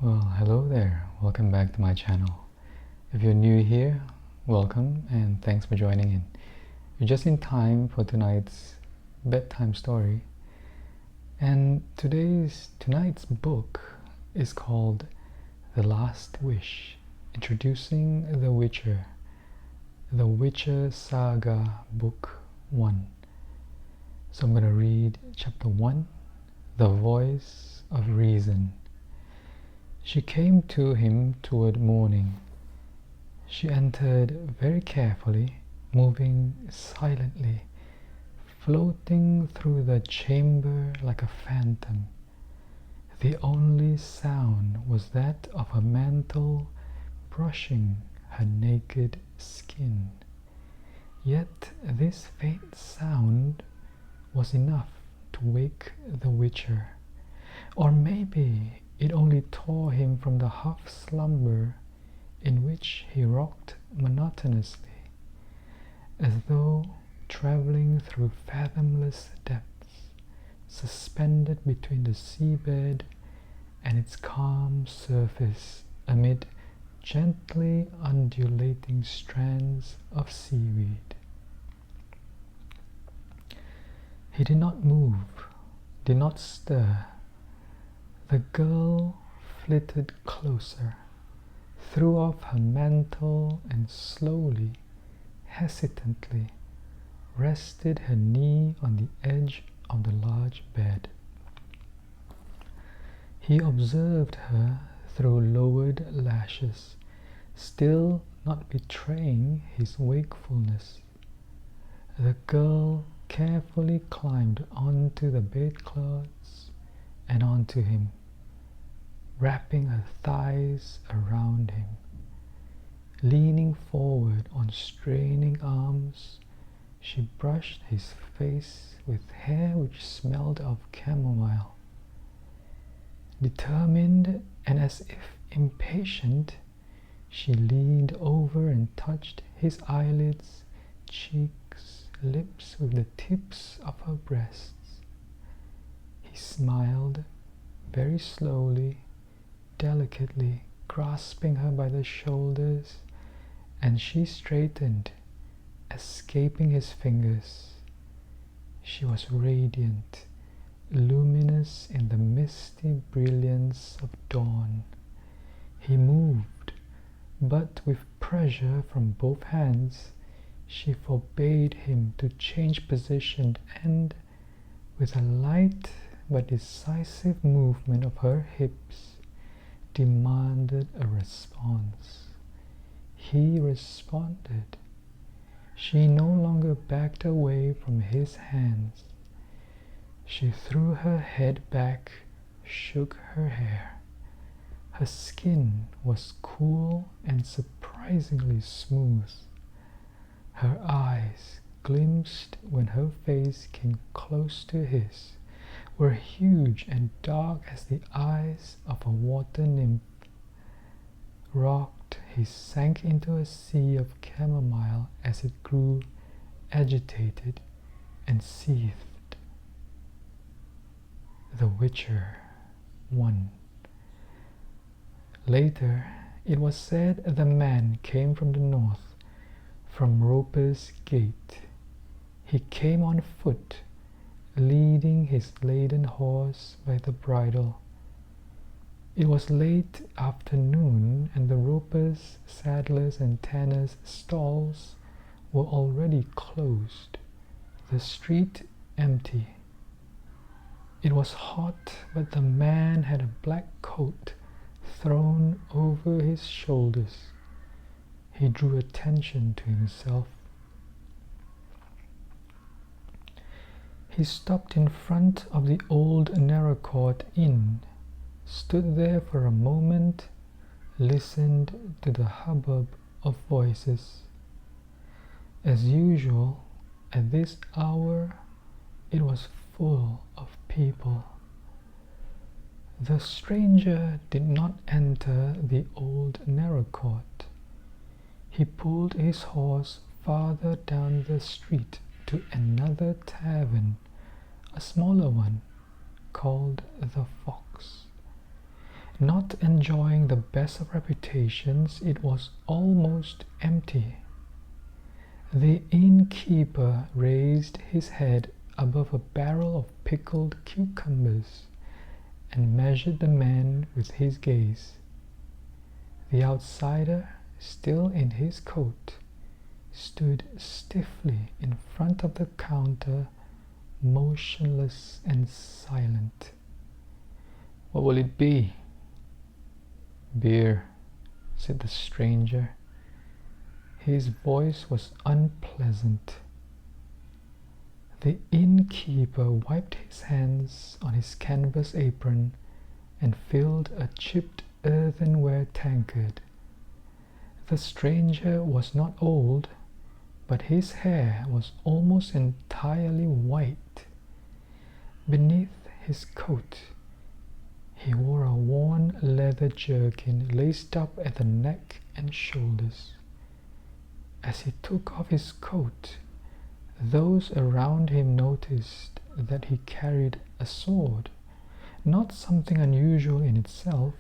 Well, hello there. Welcome back to my channel. If you're new here, welcome and thanks for joining in. You're just in time for tonight's bedtime story. And tonight's book is called The Last Wish, introducing The Witcher Saga Book 1. So I'm going to read chapter 1, The Voice of Reason. She came to him toward morning. She entered very carefully, moving silently, floating through the chamber like a phantom. The only sound was that of a mantle brushing her naked skin. Yet this faint sound was enough to wake the Witcher. Or maybe it only tore him from the half-slumber in which he rocked monotonously, as though traveling through fathomless depths, suspended between the seabed and its calm surface amid gently undulating strands of seaweed. He did not move, did not stir. The girl flitted closer, threw off her mantle and slowly, hesitantly, rested her knee on the edge of the large bed. He observed her through lowered lashes, still not betraying his wakefulness. The girl carefully climbed onto the bedclothes and onto him, wrapping her thighs around him. Leaning forward on straining arms, she brushed his face with hair which smelled of chamomile. Determined and as if impatient, she leaned over and touched his eyelids, cheeks, lips with the tips of her breasts. He smiled very slowly, delicately, grasping her by the shoulders, and she straightened, escaping his fingers. She was radiant, luminous in the misty brilliance of dawn. He moved, but with pressure from both hands, she forbade him to change position and, with a light but decisive movement of her hips, demanded a response. He responded. She no longer backed away from his hands. She threw her head back, shook her hair. Her skin was cool and surprisingly smooth. Her eyes, glimpsed when her face came close to his, were huge and dark as the eyes of a water nymph. Rocked, he sank into a sea of chamomile as it grew agitated and seethed. The Witcher 1. Later, it was said the man came from the north, from Roper's Gate. He came on foot, leading his laden horse by the bridle. It was late afternoon, and the ropers, saddlers, and tanners' stalls were already closed, the street empty. It was hot, but the man had a black coat thrown over his shoulders. He drew attention to himself. He stopped in front of the old Narrocourt Inn, stood there for a moment, listened to the hubbub of voices. As usual, at this hour, it was full of people. The stranger did not enter the old Narrocourt. He pulled his horse farther down the street to another tavern, a smaller one, called the Fox. Not enjoying the best of reputations, it was almost empty. The innkeeper raised his head above a barrel of pickled cucumbers and measured the man with his gaze. The outsider, still in his coat, stood stiffly in front of the counter, motionless and silent. "What will it be?" "Beer," said the stranger. His voice was unpleasant. The innkeeper wiped his hands on his canvas apron and filled a chipped earthenware tankard. The stranger was not old, but his hair was almost entirely white. Beneath his coat, he wore a worn leather jerkin laced up at the neck and shoulders. As he took off his coat, those around him noticed that he carried a sword, not something unusual in itself.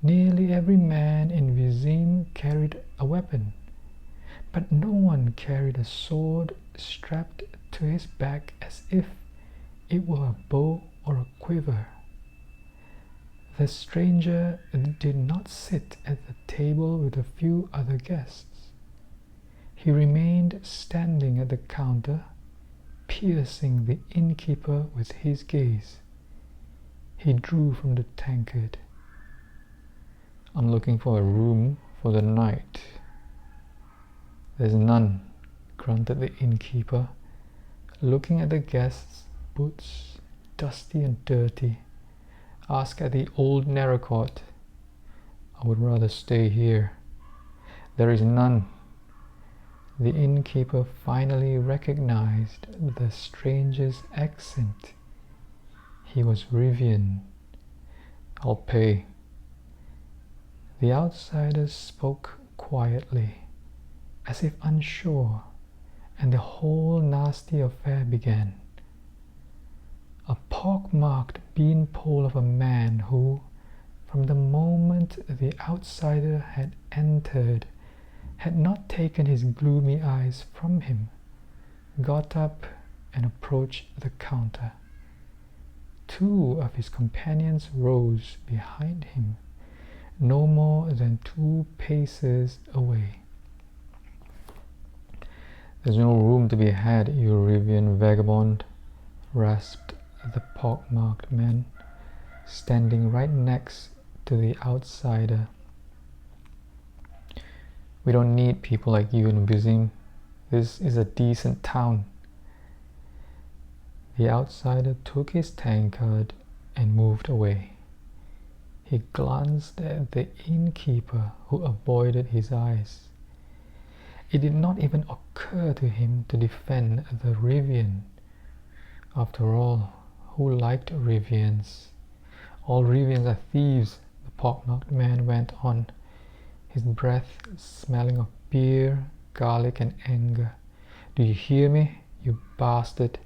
Nearly every man in Vizim carried a weapon, but no one carried a sword strapped to his back as if it were a bow or a quiver. The stranger did not sit at the table with a few other guests. He remained standing at the counter, piercing the innkeeper with his gaze. He drew from the tankard. "I'm looking for a room for the night." "There's none," grunted the innkeeper, looking at the guests' boots, dusty and dirty. "Ask at the old Narracott." "I would rather stay here." "There is none." The innkeeper finally recognized the stranger's accent. He was Rivian. "I'll pay." The outsider spoke quietly, as if unsure, and the whole nasty affair began. A pock-marked beanpole of a man who, from the moment the outsider had entered, had not taken his gloomy eyes from him, got up and approached the counter. Two of his companions rose behind him, no more than 2 paces away. "There's no room to be had, you Rivian vagabond," rasped the pock-marked man, standing right next to the outsider. "We don't need people like you in Vizim. This is a decent town." The outsider took his tankard and moved away. He glanced at the innkeeper, who avoided his eyes. It did not even occur to him to defend the Rivian. After all, who liked Rivians? "All Rivians are thieves," the pock-marked man went on, his breath smelling of beer, garlic, and anger. "Do you hear me, you bastard?"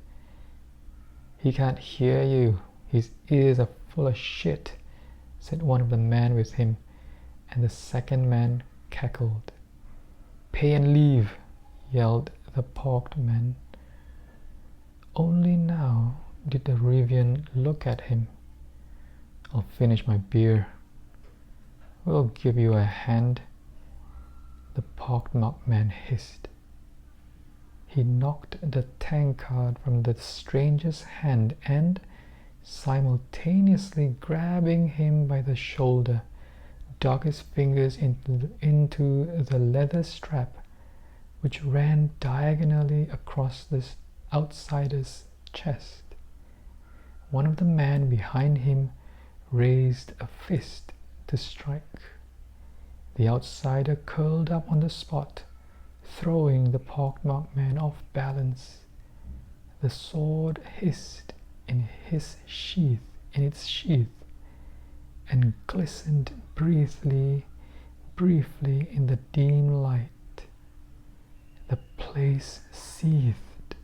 "He can't hear you. His ears are full of shit," said one of the men with him, and the second man cackled. "Pay and leave," yelled the pocked man. Only now did the Rivian look at him. "I'll finish my beer." "We'll give you a hand," the pock-marked man hissed. He knocked the tankard from the stranger's hand and, simultaneously grabbing him by the shoulder, dug his fingers into the leather strap which ran diagonally across the outsider's chest. One of the men behind him raised a fist to strike. The outsider curled up on the spot, throwing the pock-marked man off balance. The sword hissed in its sheath, and glistened briefly in the dim light. The place seethed.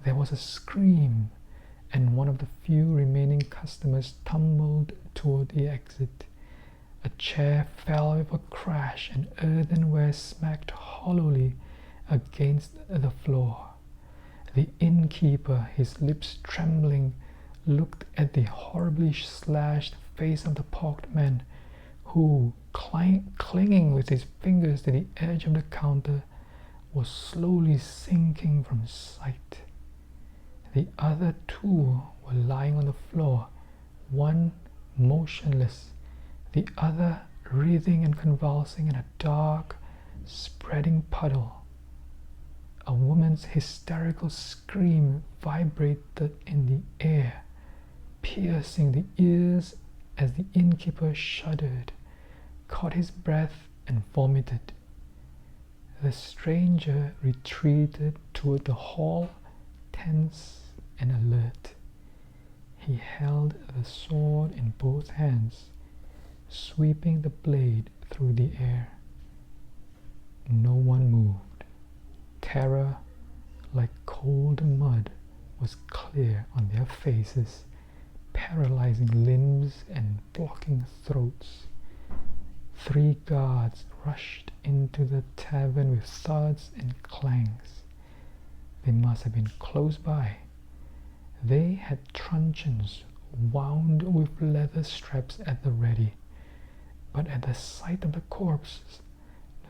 There was a scream, and one of the few remaining customers tumbled toward the exit, A chair fell with a crash and earthenware smacked hollowly against the floor. The innkeeper, his lips trembling, looked at the horribly slashed face of the pocked man, who, clinging with his fingers to the edge of the counter, was slowly sinking from sight. The other two were lying on the floor, one motionless, the other writhing and convulsing in a dark, spreading puddle. A woman's hysterical scream vibrated in the air, piercing the ears as the innkeeper shuddered, caught his breath, and vomited. The stranger retreated toward the hall, tense and alert. He held the sword in both hands, sweeping the blade through the air. No one moved. Terror, like cold mud, was clear on their faces, paralyzing limbs and blocking throats. 3 guards rushed into the tavern with thuds and clangs. They must have been close by. They had truncheons wound with leather straps at the ready, but at the sight of the corpses,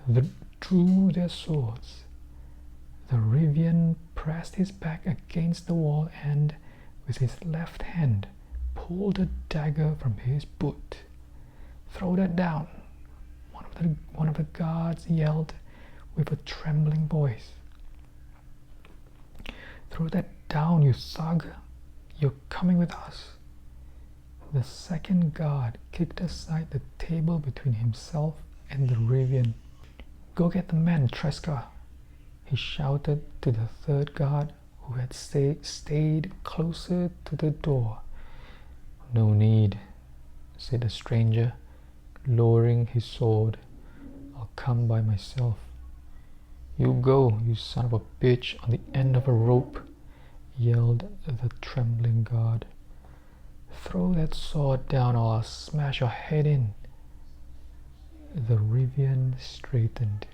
they drew their swords. The Rivian pressed his back against the wall and, with his left hand, pulled a dagger from his boot. "Throw that down," one of the guards yelled with a trembling voice. "Throw that down, you thug! You're coming with us." The second guard kicked aside the table between himself and the Rivian. "Go get the man, Tresca," he shouted to the third guard, who had stayed closer to the door. "No need," said the stranger, lowering his sword. "I'll come by myself." "You go, you son of a bitch, on the end of a rope," yelled the trembling guard. "Throw that sword down or I'll smash your head in." The Rivian straightened.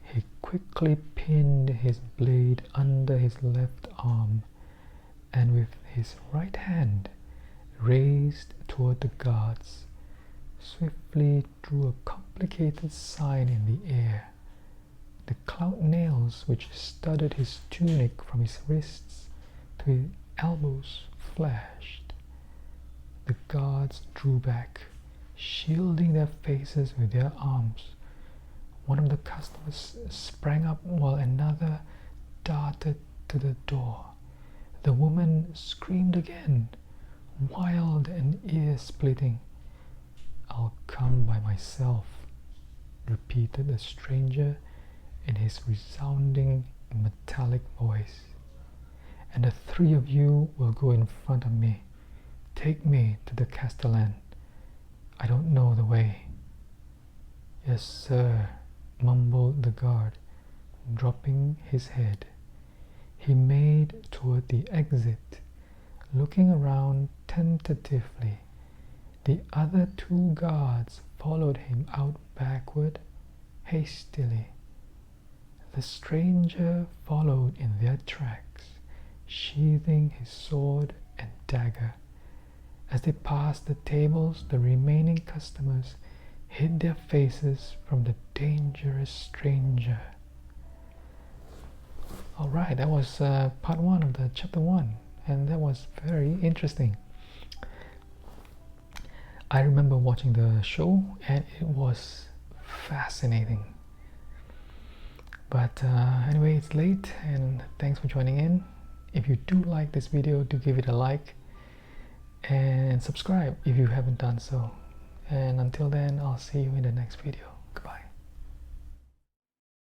He quickly pinned his blade under his left arm and with his right hand raised toward the guards, swiftly drew a complicated sign in the air. The clout nails which studded his tunic from his wrists to his elbows flashed. The guards drew back, shielding their faces with their arms. One of the customers sprang up while another darted to the door. The woman screamed again, wild and ear-splitting. "I'll come by myself," repeated the stranger in his resounding metallic voice. "And the 3 of you will go in front of me. Take me to the Castellan. I don't know the way." "Yes, sir," mumbled the guard, dropping his head. He made toward the exit, looking around tentatively. The other 2 guards followed him out backward, hastily. The stranger followed in their tracks, sheathing his sword and dagger. As they passed the tables, the remaining customers hid their faces from the dangerous stranger. Alright, that was part 1 of the chapter 1, and that was very interesting. I remember watching the show and it was fascinating. But anyway, it's late and thanks for joining in. If you do like this video, do give it a like and subscribe if you haven't done so. And until then, I'll see you in the next video.